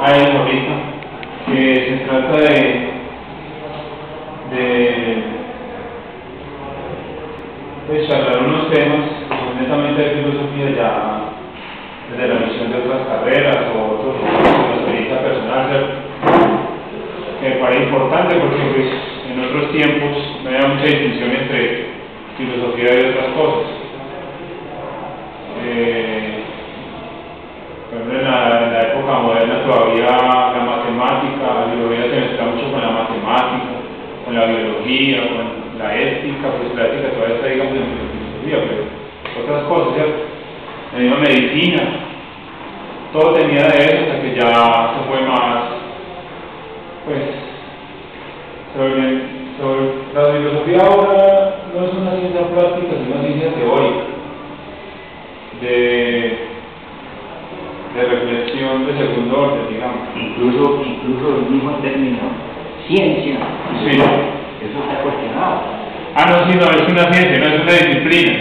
a él ahorita, que se trata de pues, charlar unos temas netamente de filosofía ya desde la visión de otras carreras o otros de la experiencia personal, ¿cierto? Que me parece importante porque pues, en otros tiempos no había mucha distinción entre filosofía y otras cosas. Por ejemplo, en la época moderna todavía la matemática, la biología se mezcla mucho con la matemática, con la biología, con la ética, pues la ética todavía está, digamos, en filosofía, pero otras cosas, ¿cierto? La misma medicina, todo tenía de eso hasta que ya se fue más, pues, sobre la filosofía ahora no es una ciencia práctica, es una ciencia teórica, de reflexión de segundo orden, digamos. Incluso el mismo término ciencia, sí. Eso está cuestionado. Ah, no, sí, no, es una ciencia, no es una disciplina.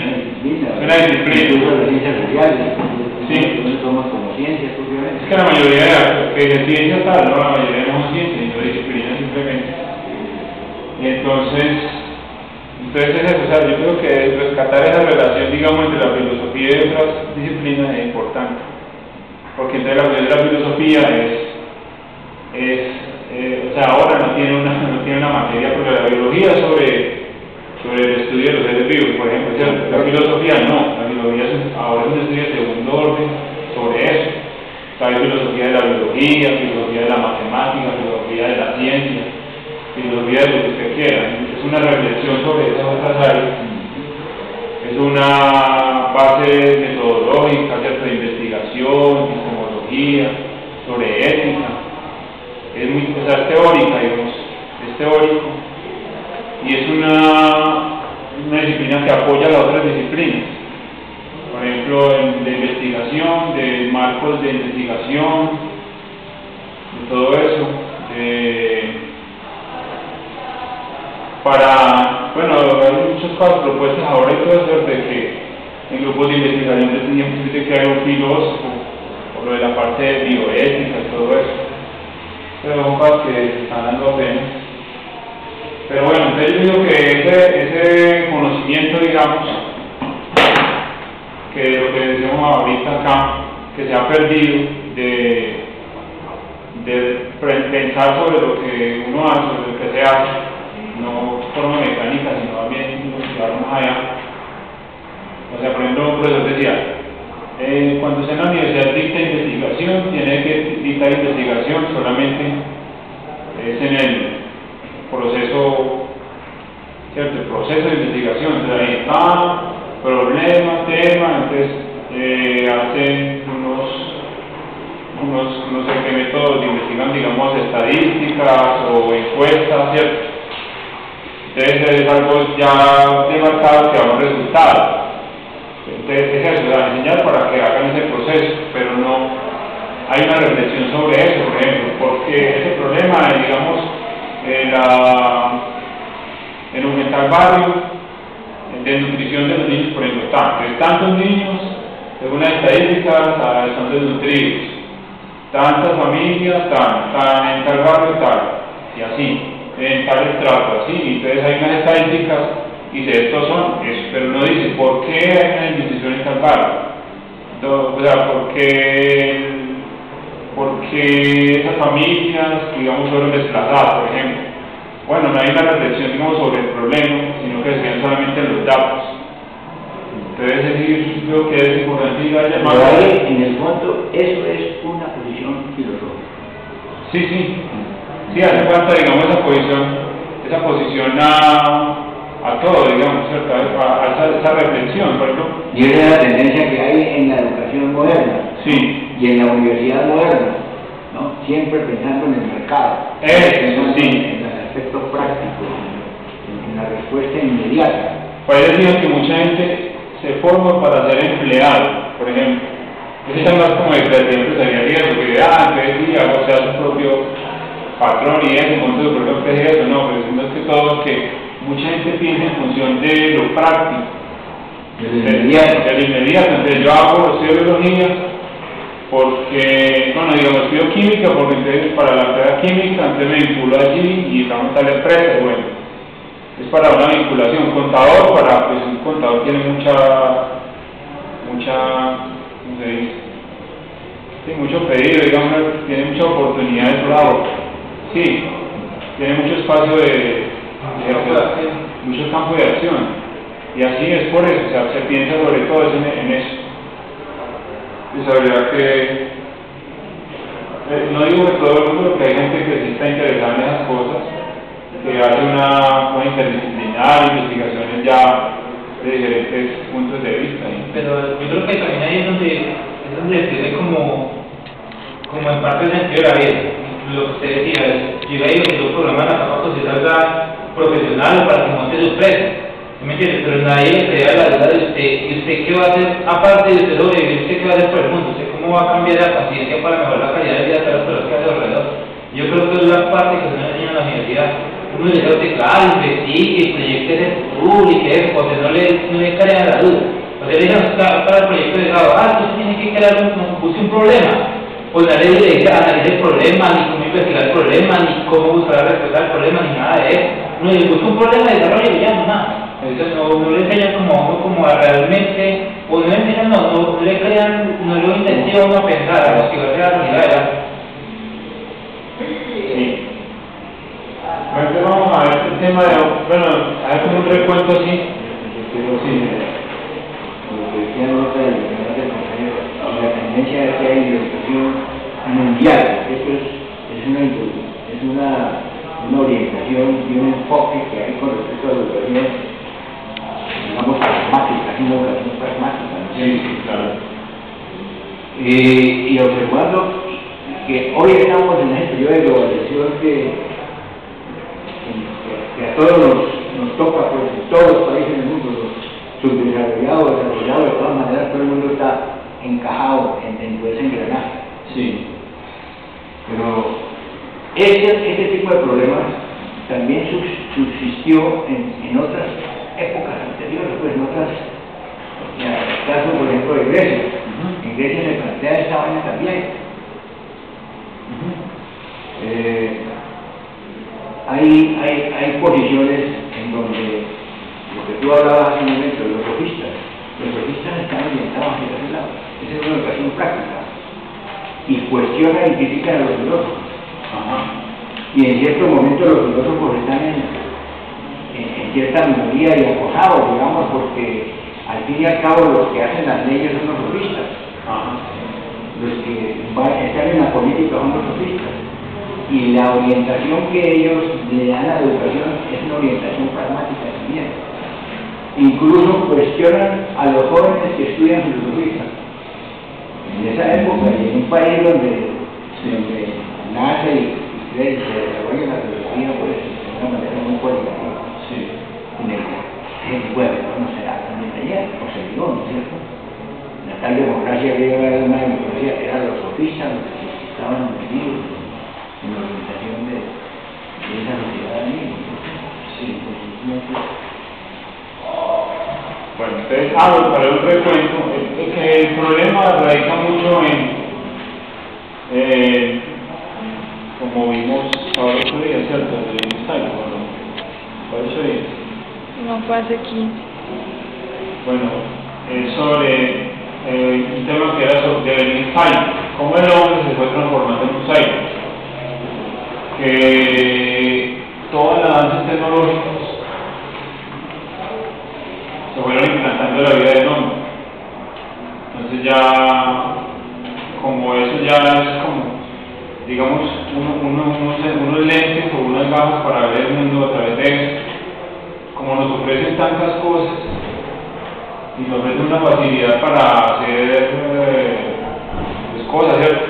Es una disciplina. Incluso las ciencias sociales. Sí. Nosotros somos como ciencias, obviamente. Es que la mayoría de ciencia tal, no, la mayoría no son ciencias, sino disciplinas simplemente. Y entonces es eso, o sea, yo creo que rescatar esa relación, digamos, entre la filosofía y otras disciplinas es importante. Porque entonces la filosofía o sea, ahora no tiene una materia, porque la biología es sobre el estudio de los seres vivos, por ejemplo, ¿cierto? La filosofía no, la filosofía ahora es un estudio de segundo orden sobre eso. Hay filosofía de la biología, filosofía de la matemática, filosofía de la ciencia, filosofía de lo que usted quiera. Es una reflexión sobre esas otras áreas. Es una base metodológica, ¿cierto? De investigación, epistemología, sobre ética. Es muy, o sea, es teórica, digamos, es teórico. Y es una disciplina que apoya a las otras disciplinas. Por ejemplo, de investigación, de marcos de investigación, de todo eso. Bueno, hay muchos casos propuestas ahora y todo eso, de que en grupos de investigación tiene que haber un filósofo, por lo de la parte de bioética y todo eso. Pero son cosas que están dando pena. Pero bueno, entonces yo digo que ese conocimiento, digamos, que lo que decimos ahorita acá, que se ha perdido de pensar sobre lo que uno hace, sobre lo que se hace, no de forma mecánica, sino también llevar más allá. O sea, por ejemplo, un profesor decía, cuando usted en la universidad dicta investigación, tiene que dictar investigación solamente es en el proceso, ¿cierto? El proceso de investigación. Entonces ahí está, problema, tema, entonces hacen unos no sé qué métodos investigan, digamos, estadísticas o encuestas, ¿cierto? Entonces es algo ya demarcado que da un resultado. Entonces es eso, enseñar para que hagan ese proceso, pero no hay una reflexión sobre eso, por ejemplo, porque ese problema, digamos, en aumentar barrio de nutrición de los niños, por ejemplo, tantos niños, según las estadísticas, están desnutridos, tantas familias, en tal barrio, tal, y así, en tal estrato, así, entonces hay unas estadísticas y de estos son, pero no dice por qué hay una desnutrición en tal barrio, o sea, porque esas familias, digamos, fueron desplazadas, por ejemplo. Bueno, no hay una reflexión, digamos, sobre el problema, sino que se vean solamente los datos. Entonces, sí, creo que es importante ir a llamar. Pero ahí, en el fondo, eso es una posición filosófica. Sí, hace falta, digamos, esa posición a todo, digamos, ¿cierto? A esa reflexión, por ejemplo. Y esa es la tendencia que hay en la educación moderna. Sí. Y en la universidad moderna, ¿no? Siempre pensando en el mercado. Sí. En los aspectos prácticos, en la respuesta inmediata. Parece decir que mucha gente se forma para ser empleado, por ejemplo. Eso es más como de creatividad empresarial y eso, que entonces sí, hago sea su propio patrón y eso, monte su propio empresa y eso, no, pero es más que todo que mucha gente piensa en función de lo práctico, del inmediato. Entonces yo hago, estudio biología, porque, bueno, digamos, estudio química, porque entonces para la empresa química, entonces me vinculo allí y vamos a la empresa, y bueno, es para una vinculación. Contador, para, pues un contador tiene mucha, ¿cómo se dice? Sí, mucho pedido, digamos, tiene mucha oportunidad de trabajo. Sí, tiene mucho espacio mucho campo de acción. Y así es por eso, o sea, se piensa sobre todo en eso. Y sabría que, no digo que todo el mundo, porque hay gente que sí está interesada en esas cosas, que hace una interdisciplinar, investigaciones ya de diferentes puntos de vista. Pero yo creo que también ahí es donde tiene como en parte el sentido de la vida. Lo que usted decía, yo le digo que yo programa la capa social profesional para que monte su empresa. ¿Me entiendes? Pero nadie le crea la duda de usted. ¿Y usted qué va a hacer? Aparte de usted sobrevivir, ¿usted qué va a hacer por el mundo? ¿Usted cómo va a cambiar la paciencia para mejorar la calidad de vida de las personas que hay alrededor? Yo creo que es la parte que se nos enseña en la universidad. Uno le dice a usted, claro, investigue, proyecte de futuro y que eso, porque no le crea la duda. O sea, le dicen para el proyecto de grado, usted tiene que crear busque un problema. Pues nadie le dice analizar el problema, ni cómo investigar el problema, ni cómo buscar la respuesta al problema, ni nada de eso. Uno le busca un problema de desarrollo y ya no nada. Entonces no le enseñan como a realmente, o no le enseñan, no le crean, no lo incentivan a uno a pensar, a investigar la realidad de la. Sí. Bueno, vamos a ver este tema de, bueno, a ver como un recuento así. Sí, lo que decía nota del compañero, la tendencia que hay en la educación mundial, esto es una orientación y un enfoque que hay con respecto a la educación, digamos, pragmática, es una educación pragmática, ¿no? Sí, claro. Y observando que hoy estamos en este periodo de globalización que a todos nos toca, pues en todos los países del mundo, los subdesarrollados, desarrollados, de todas maneras todo el mundo está encajado dentro de ese engranaje. Sí. Pero ese tipo de problemas también subsistió en otras épocas anteriores, pues en otras, en el caso por ejemplo de Grecia. En Grecia se plantea esta vaina también. Hay posiciones en donde lo que tú hablabas hace un momento, los sofistas están orientados hacia ese lado. Esa es una educación práctica y cuestionan y critican a los filósofos. Y en cierto momento los filósofos están en cierta minoría y acosados, digamos, porque al fin y al cabo los que hacen las leyes son los sofistas. Los que están en la política son los sofistas. Y la orientación que ellos le dan a la educación es una orientación pragmática también. Incluso cuestionan a los jóvenes que estudian filosofía. En esa época, y en un país donde nace y crece y se desarrolla la filosofía, pues de una manera muy cualitativa. Sí. Bueno, no será también ayer, o se dio, ¿no es cierto? La tal democracia griega era una democracia que eran los sofistas los que estaban metidos en la orientación de esa sociedad amiga. Sí, Bueno, entonces, para un recuento, el problema radica mucho en, como vimos ahora otro día, ¿cierto? De Einstein, ¿no? ¿Cuál es hoy? No, fue hace 15. Bueno, es sobre un tema que era sobre Einstein, cómo el hombre se fue transformando en un cyborg. Que todas las avances tecnológicos se fueron implantando en la vida del hombre. Entonces ya, como eso ya es como, digamos, unos lentes o unas gafas para ver el mundo a través de eso. Como nos ofrecen tantas cosas y nos ofrecen una facilidad para hacer cosas, ¿cierto?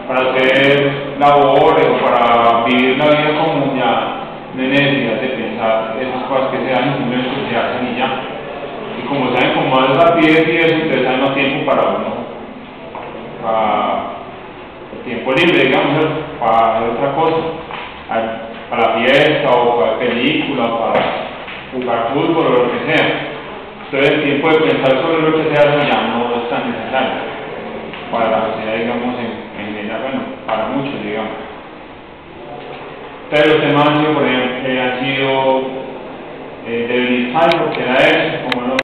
Para hacer labores o para vivir la vida común, ya no hay necesidad de pensar esas cosas que se dan, simplemente se hacen y ya. Y como saben con más rapidez y eso, entonces hay más tiempo para uno, para el tiempo libre, digamos, para hacer otra cosa, para la fiesta o para película o para jugar fútbol o lo que sea. Entonces el tiempo de pensar sobre lo que se hace ya no es tan necesario. para la sociedad, digamos, en general, bueno, para muchos, digamos. Pero los temas han sido, por ejemplo, debilitar porque era eso, como no